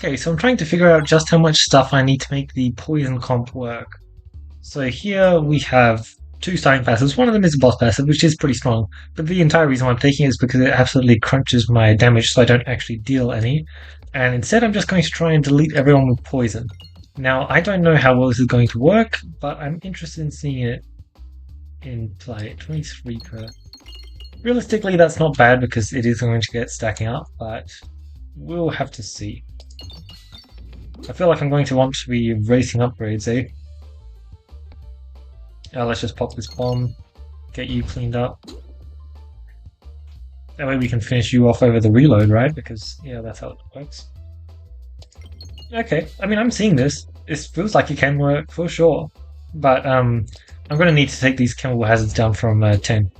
Okay, so I'm trying to figure out just how much stuff I need to make the poison comp work. So here we have two starting passives. One of them is a boss passive, which is pretty strong, but the entire reason why I'm taking it is because it absolutely crunches my damage so I don't actually deal any. And instead I'm just going to try and delete everyone with poison. Now, I don't know how well this is going to work, but I'm interested in seeing it in play. 23 per. Realistically, that's not bad because it is going to get stacking up, but we'll have to see. I feel like I'm going to want to be racing upgrades, eh? Let's just pop this bomb, get you cleaned up. That way we can finish you off over the reload, right? Because, yeah, that's how it works. Okay, I mean, I'm seeing this. This feels like it can work for sure. But I'm going to need to take these chemical hazards down from 10.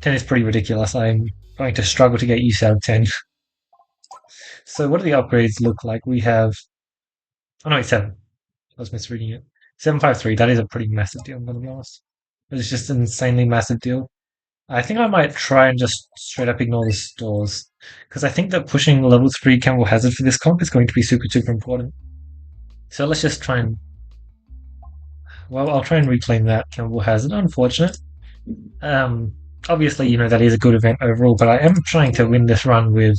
10 is pretty ridiculous. I'm going to struggle to get use out of 10. So what do the upgrades look like? We have... Oh no, it's 7. I was misreading it. 753, that is a pretty massive deal, I'm going to be honest. It's just an insanely massive deal. I think I might try and just straight up ignore the stores. Because I think that pushing level 3 chemical hazard for this comp is going to be super, super important. So let's just try and... Well, I'll try and reclaim that chemical hazard. Unfortunate. Obviously, that is a good event overall, but I am trying to win this run with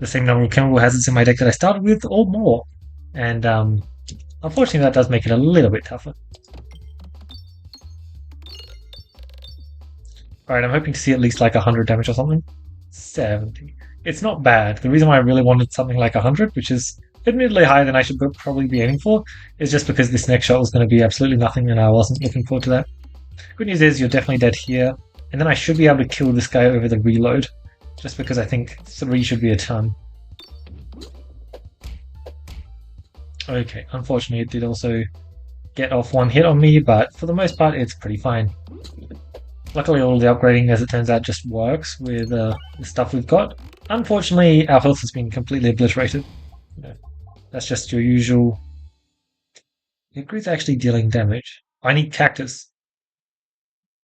the same number of chemical hazards in my deck that I started with, or more. And unfortunately, that does make it a little bit tougher. Alright, I'm hoping to see at least like 100 damage or something. 70. It's not bad. The reason why I really wanted something like 100, which is admittedly higher than I should probably be aiming for, is just because this next shot was going to be absolutely nothing and I wasn't looking forward to that. Good news is you're definitely dead here, and then I should be able to kill this guy over the reload, just because I think 3 should be a ton. Okay, unfortunately it did also get off one hit on me, but for the most part it's pretty fine. Luckily all the upgrading, as it turns out, just works with the stuff we've got. Unfortunately, our health has been completely obliterated. That's just your usual... Hickory's actually dealing damage. I need Cactus.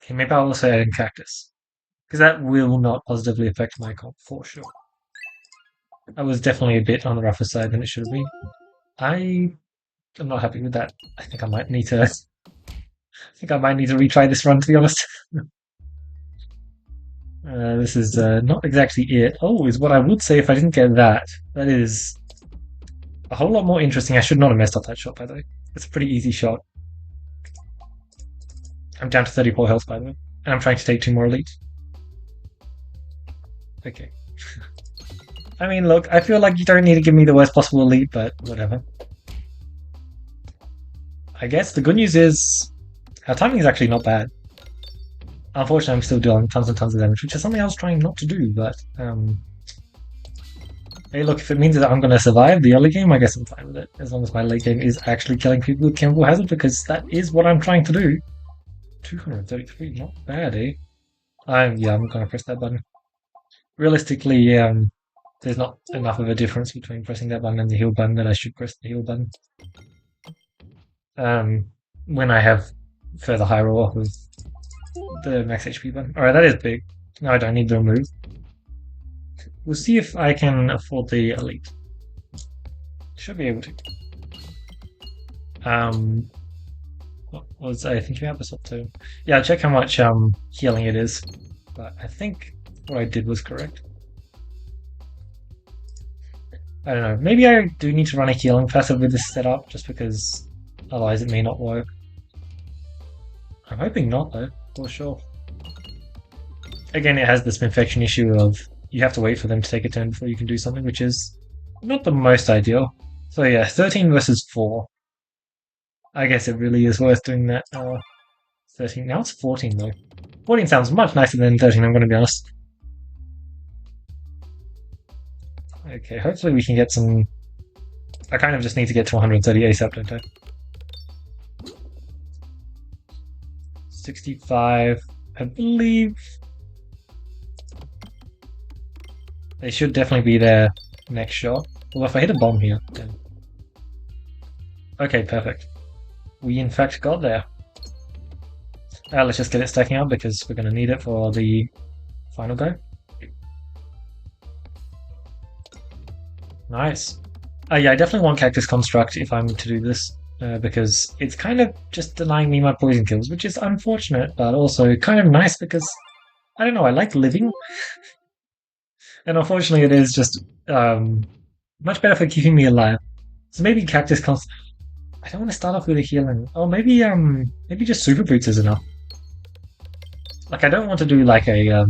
Okay, maybe I'll also add in Cactus. Because that will not positively affect my comp, for sure. I was definitely a bit on the rougher side than it should have been. I am not happy with that. I think I might need to... retry this run, to be honest. This is not exactly it. Oh, is what I would say if I didn't get that. That is a whole lot more interesting. I should not have messed up that shot, by the way. It's a pretty easy shot. I'm down to 34 health, by the way. And I'm trying to take 2 more elites. Okay. I mean, look, I feel like you don't need to give me the worst possible elite, but whatever. I guess the good news is our timing is actually not bad. Unfortunately, I'm still doing tons and tons of damage, which is something I was trying not to do, but hey, look, if it means that I'm going to survive the early game, I guess I'm fine with it. As long as my late game is actually killing people with chemical hazard, because that is what I'm trying to do. 233, not bad, eh? Yeah, I'm going to press that button. Realistically, there's not enough of a difference between pressing that button and the heal button that I should press the heal button. When I have further high roll with the max HP button. Alright, that is big. Now I don't need the remove. We'll see if I can afford the elite. Should be able to. What was I thinking about this up to? Yeah, check how much healing it is. But I think what I did was correct. I don't know. Maybe I do need to run a healing passive with this setup, just because otherwise it may not work. I'm hoping not, though, for sure. Again, it has this infection issue of you have to wait for them to take a turn before you can do something, which is not the most ideal. So yeah, 13 versus 4. I guess it really is worth doing that. 13. Now it's 14, though. 14 sounds much nicer than 13, I'm going to be honest. Okay, hopefully we can get some... I kind of just need to get to 130 ASAP, don't I? 65, I believe. They should definitely be there next shot. Well, if I hit a bomb here, then... Okay, perfect. We in fact got there. Let's just get it stacking up because we're going to need it for the final go. Nice. Yeah, I definitely want Cactus Construct if I'm to do this, because it's kind of just denying me my poison kills, which is unfortunate, but also kind of nice because, I don't know, I like living, and unfortunately it is just um, much better for keeping me alive. So maybe Cactus Construct. I don't want to start off with a healing. Oh, maybe just Super Boots is enough. Like, I don't want to do like a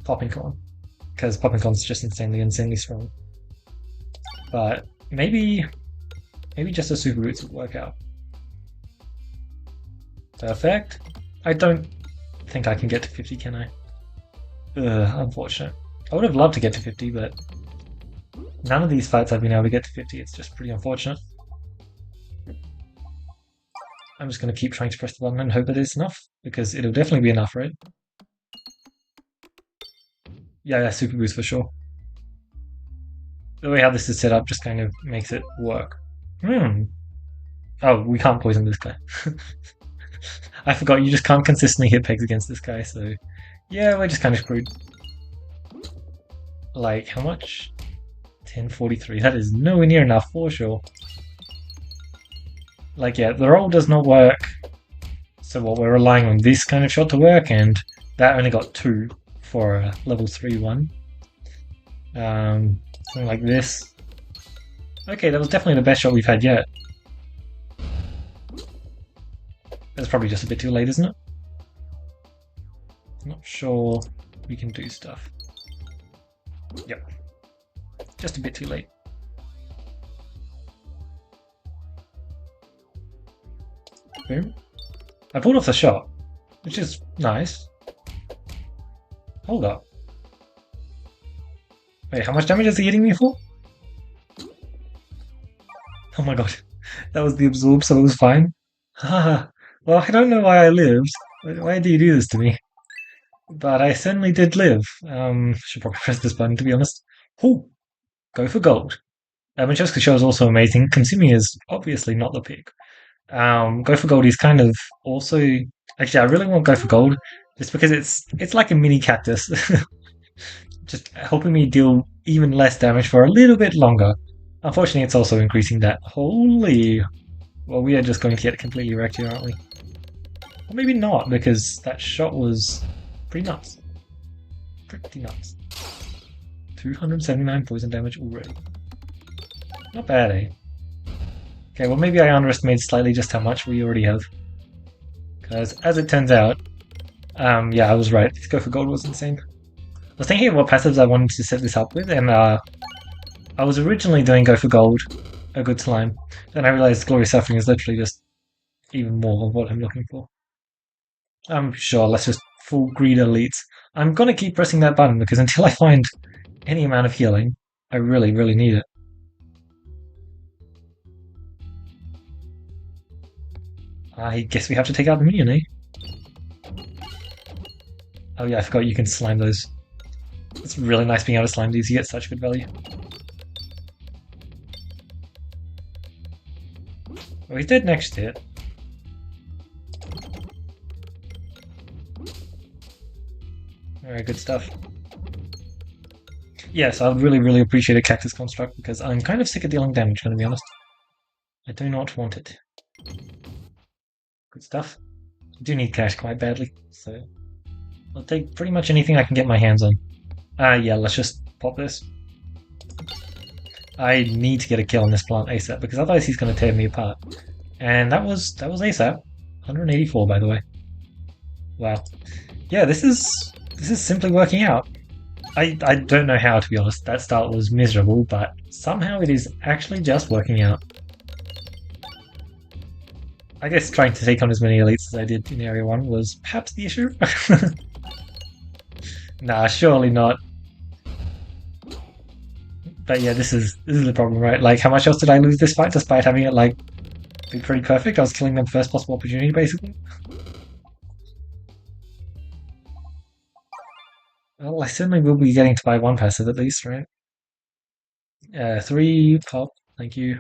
Popping Corn, because Popping Corn's just insanely strong. But maybe just a Super Boots would work out. Perfect. I don't think I can get to 50, can I? Ugh, unfortunate. I would have loved to get to 50, but none of these fights I've been able to get to 50. It's just pretty unfortunate. I'm just going to keep trying to press the button and hope it is enough, because it'll definitely be enough, right? Yeah, Super Boost for sure. The way how this is set up just kind of makes it work. Hmm. Oh, we can't poison this guy. I forgot you just can't consistently hit pegs against this guy, so yeah, we're just kind of screwed. Like, how much? 1043. That is nowhere near enough for sure. Like, yeah, the roll does not work. So what we're relying on this kind of shot to work, and that only got 2 for a level 3 one. Something like this. Okay, that was definitely the best shot we've had yet. That's probably just a bit too late, isn't it? Not sure we can do stuff. Yep. Just a bit too late. Boom. I pulled off the shot, which is nice. Hold up. Wait, how much damage is he hitting me for? Oh my god. That was the absorb, so it was fine. Haha. Well, I don't know why I lived. Why do you do this to me? But I certainly did live. Should probably press this button to be honest. Oh, go for gold. Manchester Show is also amazing. Consuming is obviously not the pick. Go for gold is kind of also actually I really want go for gold just because it's like a mini cactus, just helping me deal even less damage for a little bit longer. Unfortunately, it's also increasing that. Holy, well, we are just going to get completely wrecked here, aren't we? Or maybe not because that shot was pretty nuts. Pretty nuts. 279 poison damage already. Not bad, eh? Okay, well maybe I underestimated slightly just how much we already have. Because as it turns out, yeah, I was right. Go for gold was insane. I was thinking of what passives I wanted to set this up with, and I was originally doing go for gold, a good slime. Then I realized glorious suffering is literally just even more of what I'm looking for. Sure, let's just full greed elites. I'm gonna keep pressing that button because until I find any amount of healing, I really need it. I guess we have to take out the minion, eh? Oh yeah, I forgot you can slime those. It's really nice being able to slime these, you get such good value. Oh, he's dead next to it. Alright, good stuff. Yes, I would really appreciate a Cactus Construct because I'm kind of sick of dealing damage, gonna be honest. I do not want it. Good stuff. I do need cash quite badly, so I'll take pretty much anything I can get my hands on. Yeah, let's just pop this. I need to get a kill on this plant ASAP because otherwise he's going to tear me apart. And that was ASAP. 184, by the way. Wow. Yeah, this is simply working out. I don't know how, to be honest. That start was miserable, but somehow it is actually just working out. I guess trying to take on as many elites as I did in Area 1 was perhaps the issue. Nah, surely not. But yeah, this is the problem, right? Like, how much else did I lose this fight despite having it, like, be pretty perfect? I was killing them first possible opportunity, basically. Well, I certainly will be getting to buy one passive at least, right? 3 pop, thank you.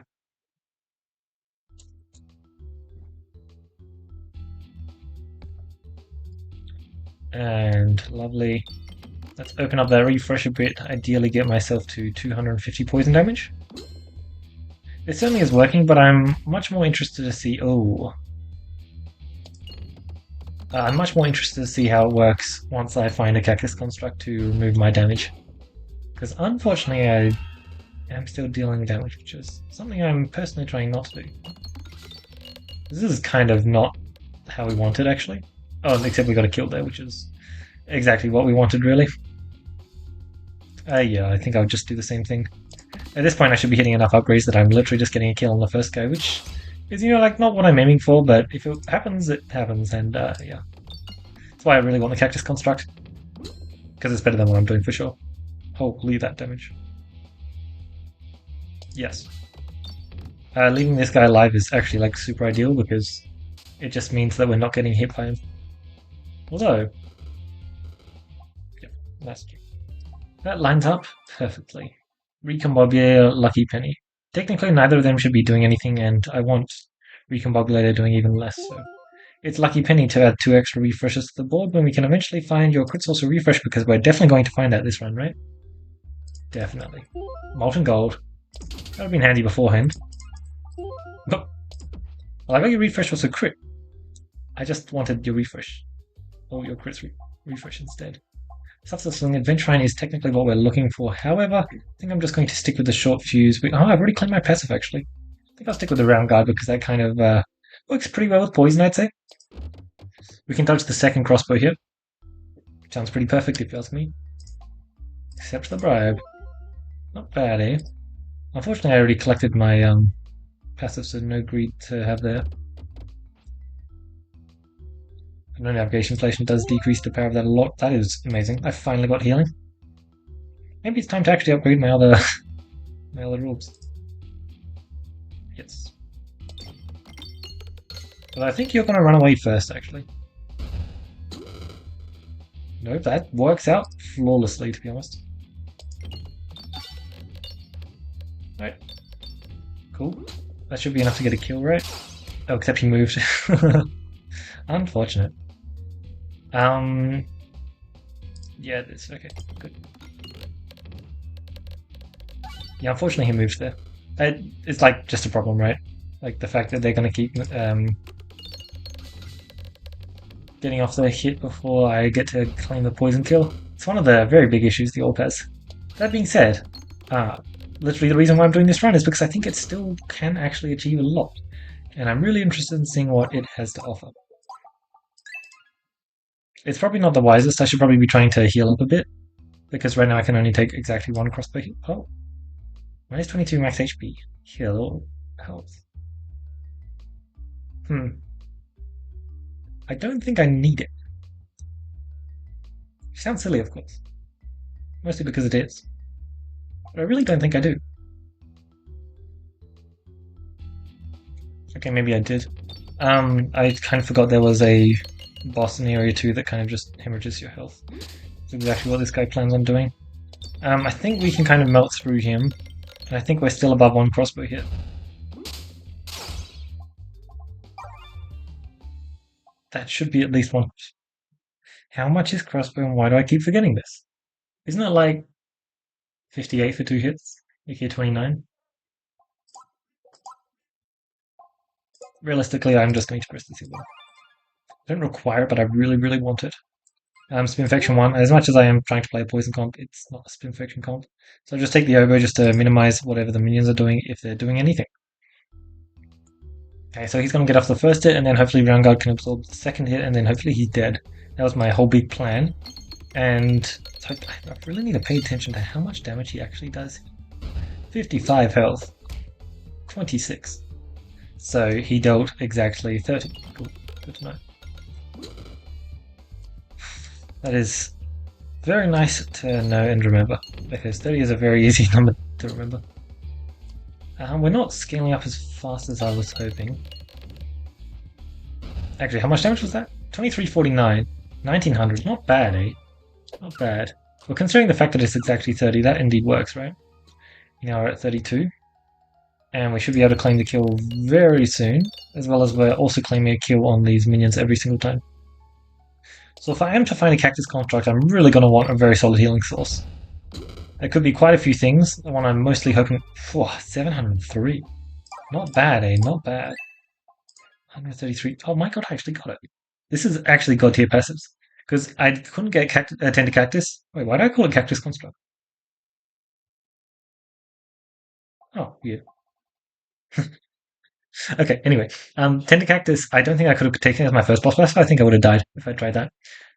And lovely. Let's open up that refresh a bit, ideally get myself to 250 poison damage. It certainly is working, but I'm much more interested to see... I'm much more interested to see how it works once I find a Cactus Construct to remove my damage. Because unfortunately I am still dealing damage, which is something I'm personally trying not to do. This is kind of not how we wanted, actually. Oh, except we got a kill there, which is exactly what we wanted, really. Yeah, I think I'll just do the same thing. At this point, I should be hitting enough upgrades that I'm literally just getting a kill on the first go, which is, like, not what I'm aiming for, but if it happens, it happens, and, yeah. That's why I really want the Cactus Construct. Because it's better than what I'm doing, for sure. Holy, that damage. Yes. Leaving this guy alive is actually, like, super ideal, because it just means that we're not getting hit by him. Although... yeah, that's true. That lines up perfectly. Recombobulator, Lucky Penny. Technically, neither of them should be doing anything, and I want Recombobulator doing even less, so... It's Lucky Penny to add 2 extra refreshes to the board when we can eventually find your crit source of refresh, because we're definitely going to find that this run, right? Definitely. Molten Gold. That would have been handy beforehand. But, well, I got your refresh was a crit. I just wanted your refresh. Or your crit refresh instead. Substance Swing Adventurine is technically what we're looking for. However, I think I'm just going to stick with the short fuse. I've already claimed my passive, actually. I think I'll stick with the round guard because that kind of works pretty well with poison, I'd say. We can dodge the second crossbow here. Sounds pretty perfect if you ask me. Accept the bribe. Not bad, eh? Unfortunately, I already collected my passive, so no greed to have there. No navigation inflation does decrease the power of that a lot. That is amazing. I finally got healing. Maybe it's time to actually upgrade my other my other orbs. Yes. But I think you're going to run away first, actually. No, that works out flawlessly, to be honest. Right. Cool. That should be enough to get a kill, right? Oh, except he moved. Unfortunate. Yeah, this okay, good. Yeah, unfortunately he moved there. It's like just a problem, right? Like the fact that they're gonna keep getting off the hit before I get to claim the poison kill. It's one of the very big issues the orb has. That being said, literally the reason why I'm doing this run is because I think it still can actually achieve a lot. And I'm really interested in seeing what it has to offer. It's probably not the wisest. I should probably be trying to heal up a bit. Because right now I can only take exactly 1 crossbow hit. Oh. Minus 22 max HP. Heal. Health. I don't think I need it. Sounds silly, of course. Mostly because it is. But I really don't think I do. Okay, maybe I did. I kind of forgot there was a boss in Area 2 that kind of just hemorrhages your health. That's exactly what this guy plans on doing. I think we can kind of melt through him. And I think we're still above 1 crossbow hit. That should be at least 1. How much is crossbow and why do I keep forgetting this? Isn't it like 58 for 2 hits? You get 29? Realistically, I'm just going to press the C button. I don't require it, but I really, really want it. Spinfection 1, as much as I am trying to play a poison comp, it's not a Spinfection comp. So I'll just take the Oboe just to minimize whatever the minions are doing, if they're doing anything. Okay, so he's going to get off the first hit, and then hopefully Round Guard can absorb the second hit, and then hopefully he's dead. That was my whole big plan. And so I really need to pay attention to how much damage he actually does. 55 health. 26. So he dealt exactly 30. Cool. Good to know. That is very nice to know and remember, because 30 is a very easy number to remember. We're not scaling up as fast as I was hoping. Actually, how much damage was that? 2349. 1900. Not bad, eh? Not bad. Well, considering the fact that it's exactly 30, that indeed works, right? Now we're at 32. And we should be able to claim the kill very soon, as well as we're also claiming a kill on these minions every single time. So if I am to find a cactus construct, I'm really going to want a very solid healing source. It could be quite a few things. The one I'm mostly hoping for, 703. Not bad, eh? Not bad. 133. Oh my god, I actually got it. This is actually god tier passives. Because I couldn't get tender cactus. Wait, why do I call it cactus construct? Oh, yeah. Okay, anyway. Tender cactus, I don't think I could have taken it as my first boss passive. I think I would have died if I tried that.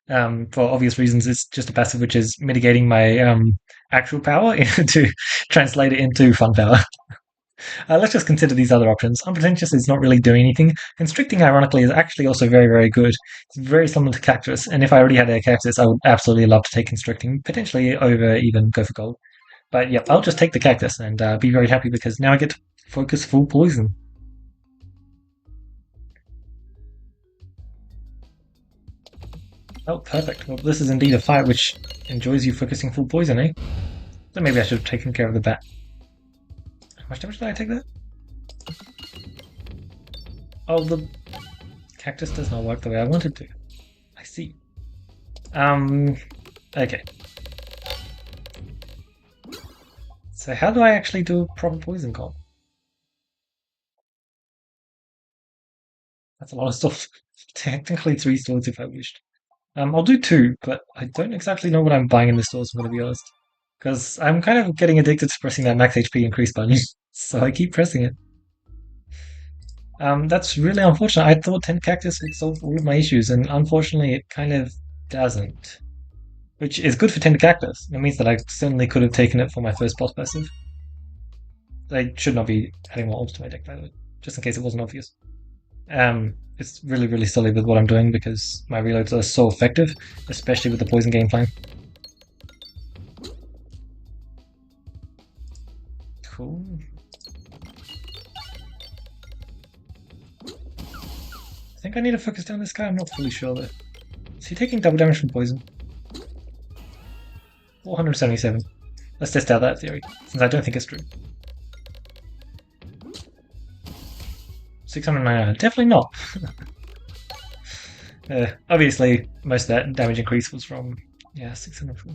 For obvious reasons, it's just a passive which is mitigating my actual power to translate it into fun power. Let's just consider these other options. Unpretentious is not really doing anything. Constricting, ironically, is actually also very, very good. It's very similar to Cactus, and if I already had a Cactus, I would absolutely love to take Constricting, potentially over even go for Gold. But yep, I'll just take the Cactus and be very happy because now I get to focus full poison. Oh, perfect. Well, this is indeed a fight which enjoys you focusing full poison, eh? So maybe I should have taken care of the bat. How much damage did I take there? Oh, the cactus does not work the way I wanted to. I see. Okay. So how do I actually do a proper poison comp? That's a lot of stuff. Technically 3 stores if I wished. I'll do 2, but I don't exactly know what I'm buying in the stores, I'm gonna be honest. Because I'm kind of getting addicted to pressing that max HP increase button, so I keep pressing it. That's really unfortunate. I thought 10 Cactus would solve all of my issues, and unfortunately it kind of doesn't. Which is good for 10 Cactus. It means that I certainly could have taken it for my first boss passive. I should not be adding more orbs to my deck, by the way, just in case it wasn't obvious. It's really, really silly with what I'm doing because my reloads are so effective, especially with the poison game plan. Cool. I think I need to focus down this guy, I'm not fully sure though. Is he taking double damage from poison? 477. Let's test out that theory, since I don't think it's true. 699, definitely not. Obviously, most of that damage increase was from, 604.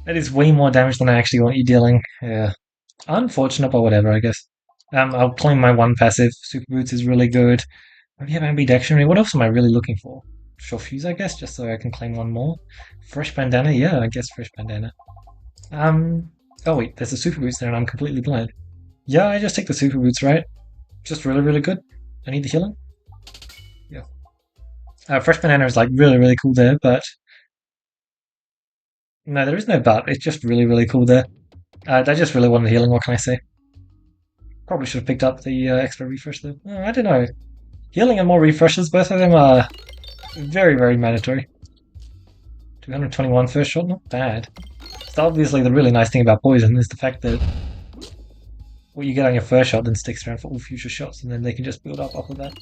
That is way more damage than I actually want you dealing. Yeah. Unfortunate, but whatever, I guess. I'll claim my one passive. Super Boots is really good. Maybe have Ambidextrity. What else am I really looking for? Sure Fuse, I guess, just so I can claim one more. Fresh Bandana, yeah, I guess Fresh Bandana. Oh wait, there's a Super Boots there and I'm completely blind. Yeah, I just take the Super Boots, right? Just really, really good. I need the healing. Yeah. Fresh Banana is like really, really cool there, but... No, there is no but. It's just really, really cool there. I just really wanted healing, what can I say? Probably should have picked up the extra refresh though. I don't know. Healing and more refreshes, both of them are very, very mandatory. 221 first shot, not bad. So obviously the really nice thing about poison is the fact that what you get on your first shot then sticks around for all future shots, and then they can just build up off of that.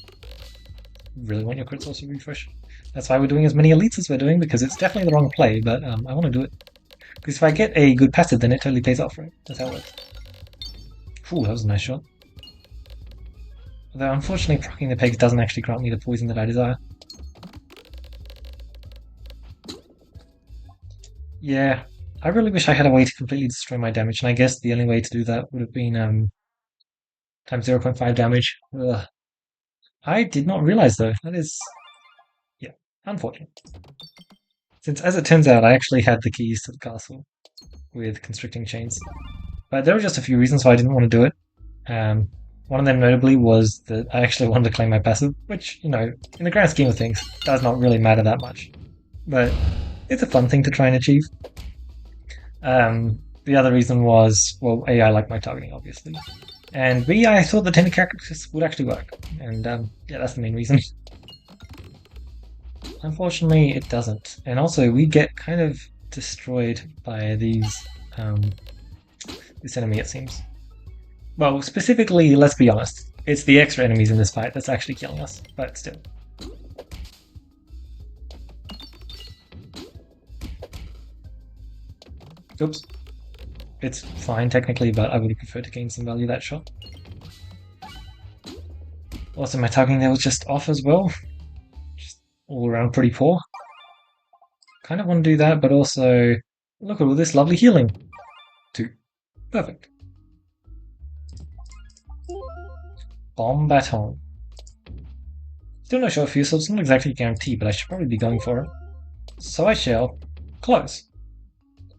Really want your crits also refresh. That's why we're doing as many elites as we're doing, because it's definitely the wrong play, but I want to do it. Because if I get a good passive, then it totally pays off, right? That's how it works. Ooh, that was a nice shot. Although, unfortunately, proccing the pegs doesn't actually grant me the poison that I desire. Yeah, I really wish I had a way to completely destroy my damage, and I guess the only way to do that would have been times 0.5 damage. Ugh. I did not realize, though. That is, yeah, unfortunate. Since, as it turns out, I actually had the keys to the castle with constricting chains. But there were just a few reasons why I didn't want to do it. One of them notably was that I actually wanted to claim my passive, which, you know, in the grand scheme of things, does not really matter that much. But it's a fun thing to try and achieve. The other reason was, well, A, I like my targeting, obviously. And B, I thought the tender cactus would actually work. And yeah, that's the main reason. Unfortunately, it doesn't. And also, we get kind of destroyed by these this enemy, it seems. Well, specifically, let's be honest, it's the extra enemies in this fight that's actually killing us, but still. Oops. It's fine technically, but I would have preferred to gain some value that shot. Also, my targeting there was just off as well. Just all around pretty poor. Kind of want to do that, but also look at all this lovely healing. 2. Perfect. Bomb baton. Still no short fuse, so it's not exactly guaranteed, but I should probably be going for it. So I shall close.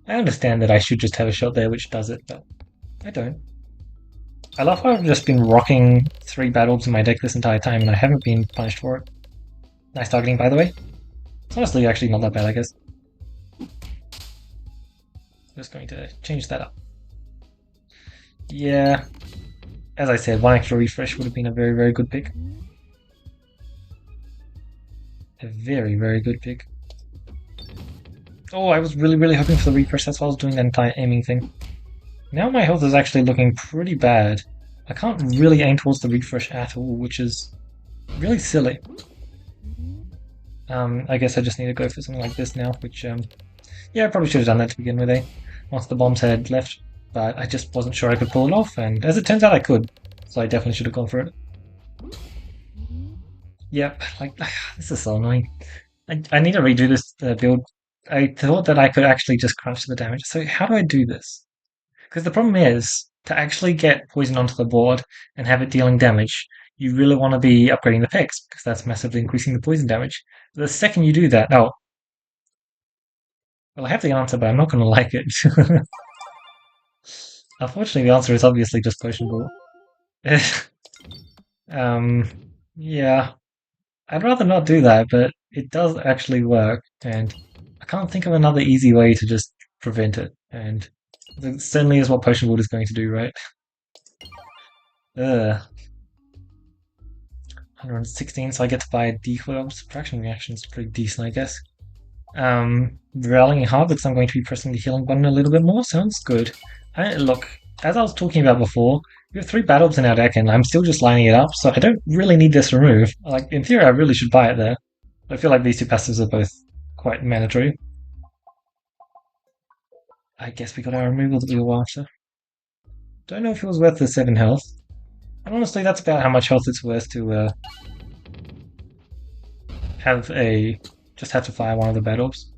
I understand that I should just have a shot there which does it, but I don't. I love how I've just been rocking 3 Bad Orbs in my deck this entire time and I haven't been punished for it. Nice targeting, by the way. It's honestly actually not that bad, I guess. Just going to change that up. Yeah, as I said, 1 extra refresh would have been a very, very good pick. A very, very good pick. Oh, I was really, really hoping for the refresh, that's why I was doing that entire aiming thing. Now my health is actually looking pretty bad. I can't really aim towards the refresh at all, which is really silly. I guess I just need to go for something like this now, which, yeah, I probably should have done that to begin with, once the bombs had left. But I just wasn't sure I could pull it off, and as it turns out I could. So I definitely should have gone for it. Yep, like, this is so annoying. I need to redo this build. I thought that I could actually just crunch the damage. So how do I do this? Because the problem is, to actually get poison onto the board and have it dealing damage, you really want to be upgrading the pegs, because that's massively increasing the poison damage. The second you do that, oh, well, I have the answer, but I'm not going to like it. Unfortunately, the answer is obviously just potion ball. Yeah, I'd rather not do that, but it does actually work, and I can't think of another easy way to just prevent it, and it certainly is what potion ball is going to do, right? 116, so I get to buy a decoy. Subtraction reaction is pretty decent, I guess. Rallying Harvest, I'm going to be pressing the healing button a little bit more. Sounds good. Look, as I was talking about before, we have 3 Bad Orbs in our deck, and I'm still just lining it up, so I don't really need this remove. Like, in theory, I really should buy it there. I feel like these 2 passives are both quite mandatory. I guess we got our removal that we were after. Don't know if it was worth the 7 health. And honestly, that's about how much health it's worth to just have to fire one of the Bad Orbs.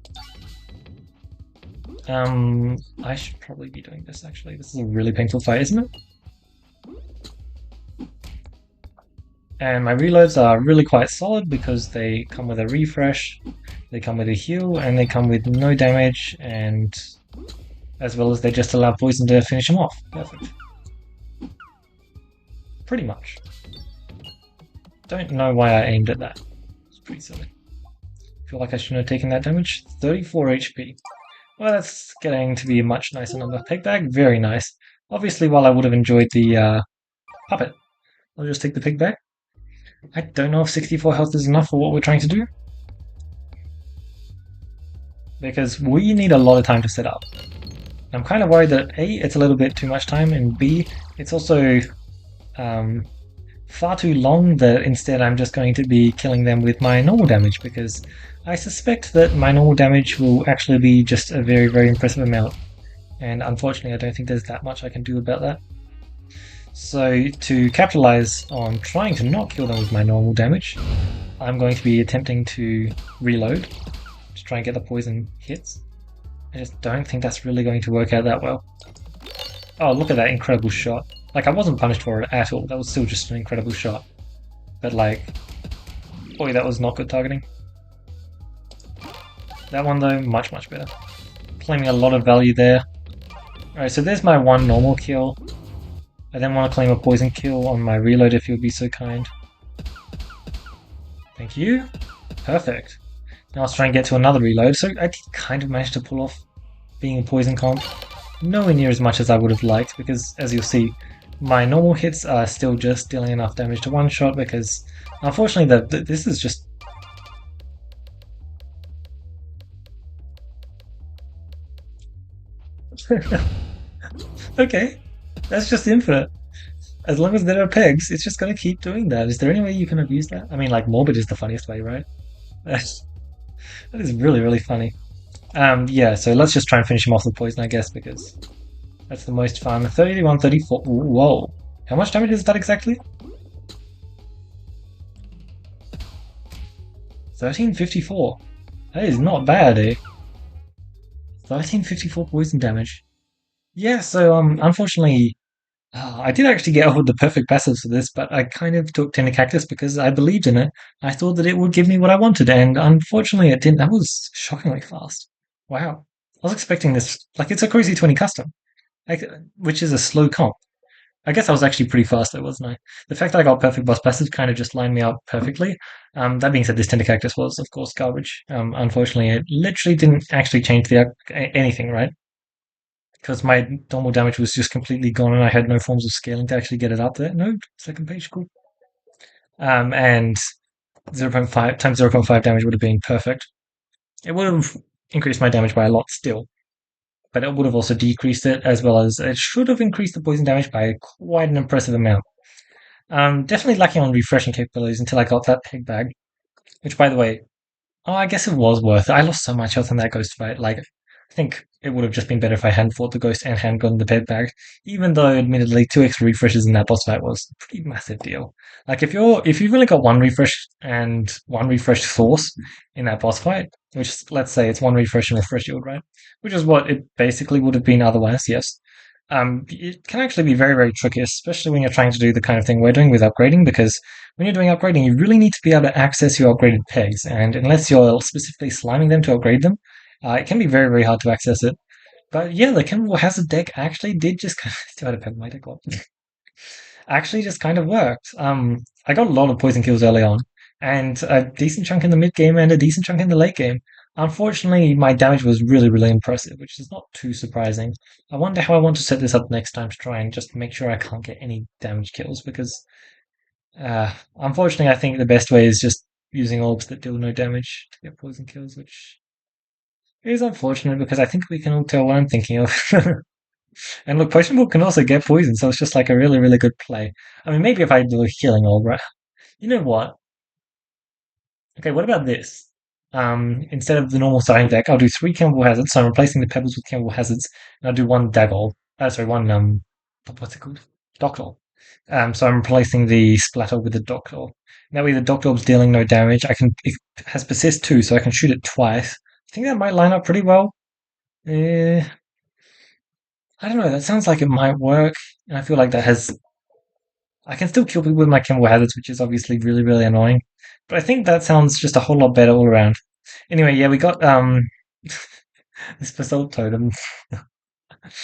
I should probably be doing this, actually. This is a really painful fight, isn't it? And my reloads are really quite solid because they come with a refresh, they come with a heal, and they come with no damage, and as well as they just allow poison to finish them off. Perfect. Pretty much. Don't know why I aimed at that. It's pretty silly. Feel like I shouldn't have taken that damage. 34 HP. Well, that's getting to be a much nicer number. Peg bag, very nice. Obviously, while I would have enjoyed the puppet, I'll just take the pig bag. I don't know if 64 health is enough for what we're trying to do. Because we need a lot of time to set up. I'm kind of worried that A, it's a little bit too much time, and B, it's also far too long that instead I'm just going to be killing them with my normal damage, because I suspect that my normal damage will actually be just a very, very impressive amount. And unfortunately, I don't think there's that much I can do about that. So to capitalize on trying to not kill them with my normal damage, I'm going to be attempting to reload to try and get the poison hits. I just don't think that's really going to work out that well. Oh, look at that incredible shot. Like, I wasn't punished for it at all. That was still just an incredible shot. But like, boy, that was not good targeting. That one though, much, much better. Claiming a lot of value there. Alright, so there's my 1 normal kill. I then want to claim a poison kill on my reload if you would be so kind. Thank you. Perfect. Now let's try and get to another reload. So I did kind of manage to pull off being a poison comp. Nowhere near as much as I would have liked, because as you'll see, my normal hits are still just dealing enough damage to one shot, because unfortunately this is just... Okay, that's just infinite. As long as there are pegs, it's just gonna keep doing that. Is there any way you can abuse that? I mean, like, morbid is the funniest way, right? That is really, really funny. Yeah, so let's just try and finish him off with poison, I guess, because that's the most fun. 31, 34. Whoa. How much damage is that exactly? 1354. That is not bad, eh? 1354 poison damage. Yeah, so unfortunately, I did actually get offered the perfect passive for this, but I kind of took Tender Cactus because I believed in it. I thought that it would give me what I wanted, and unfortunately, it didn't. That was shockingly fast. Wow, I was expecting this. Like, it's a Crazy 20 custom, like, which is a slow comp. I guess I was actually pretty fast though, wasn't I? The fact that I got perfect boss passive kind of just lined me up perfectly. That being said, this Tender Cactus was, of course, garbage. Unfortunately, it literally didn't actually change anything, right? Because my normal damage was just completely gone and I had no forms of scaling to actually get it up there. No, second page, cool. And zero point 0.5 times 0.5 damage would have been perfect. It would have increased my damage by a lot still, but it would have also decreased it, as well as it should have increased the poison damage by quite an impressive amount. Definitely lacking on refreshing capabilities until I got that pig bag, which, by the way, oh, I guess it was worth it. I lost so much health in that ghost fight. Like, I think it would have just been better if I hadn't fought the ghost and hadn't gotten the pet bag. Even though, admittedly, 2 extra refreshes in that boss fight was a pretty massive deal. Like, if you've only got one refresh and one refresh source in that boss fight, which let's say it's one refresh and a fresh shield, right? Which is what it basically would have been otherwise. Yes. It can actually be very, very tricky, especially when you're trying to do the kind of thing we're doing with upgrading, because when you're doing upgrading, you really need to be able to access your upgraded pegs, and unless you're specifically sliming them to upgrade them, it can be very, very hard to access it. But yeah, the Chemical Hazard deck actually did just kind of still had a peg my deck up. Actually just kind of worked. I got a lot of poison kills early on, and a decent chunk in the mid game and a decent chunk in the late game. Unfortunately, my damage was really, really impressive, which is not too surprising. I wonder how I want to set this up next time to try and just make sure I can't get any damage kills, because unfortunately, I think the best way is just using orbs that deal no damage to get poison kills, which is unfortunate because I think we can all tell what I'm thinking of. And look, Potion Ball can also get poison, so it's just like a really, really good play. I mean, maybe if I do a healing orb, right? You know what? Okay, what about this? Instead of the normal starting deck, I'll do 3 Chemical Hazards, so I'm replacing the Pebbles with Chemical Hazards, and I'll do one Daggle. Sorry, one, what's it called? Doctor. So I'm replacing the Splatter with the Doctor. That way the Doctor's dealing no damage. It has Persist too, so I can shoot it twice. I think that might line up pretty well. Eh, I don't know, that sounds like it might work, and I feel like I can still kill people with my Chemical Hazards, which is obviously really, really annoying. But I think that sounds just a whole lot better all around. Anyway, yeah, we got this Basalt Totem.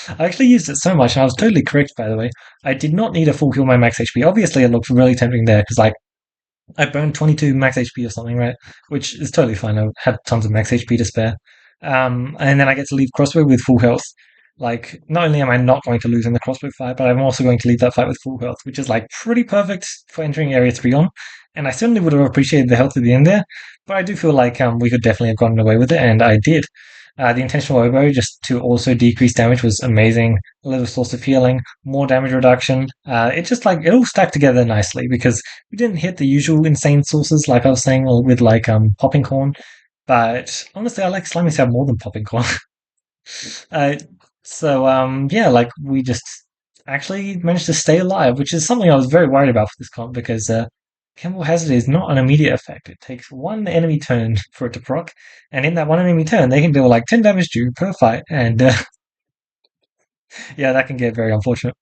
I actually used it so much, and I was totally correct, by the way. I did not need a full kill my max HP. Obviously, it looked really tempting there, because, like, I burned 22 max HP or something, right? Which is totally fine. I had tons of max HP to spare. And then I get to leave Crossbow with full health. Like, not only am I not going to lose in the Crossbow fight, but I'm also going to leave that fight with full health, which is, like, pretty perfect for entering Area 3 on. And I certainly would have appreciated the health at the end there, but I do feel like we could definitely have gotten away with it, and I did. The intentional oboe, just to also decrease damage, was amazing. A little source of healing, more damage reduction. It just like it all stacked together nicely because we didn't hit the usual insane sources like I was saying with like popping corn. But honestly, I like slimy sound more than popping corn. uh, yeah, like we just actually managed to stay alive, which is something I was very worried about for this comp because Chemical Hazard is not an immediate effect. It takes one enemy turn for it to proc, and in that one enemy turn, they can deal like 10 damage to you per fight, and yeah, that can get very unfortunate.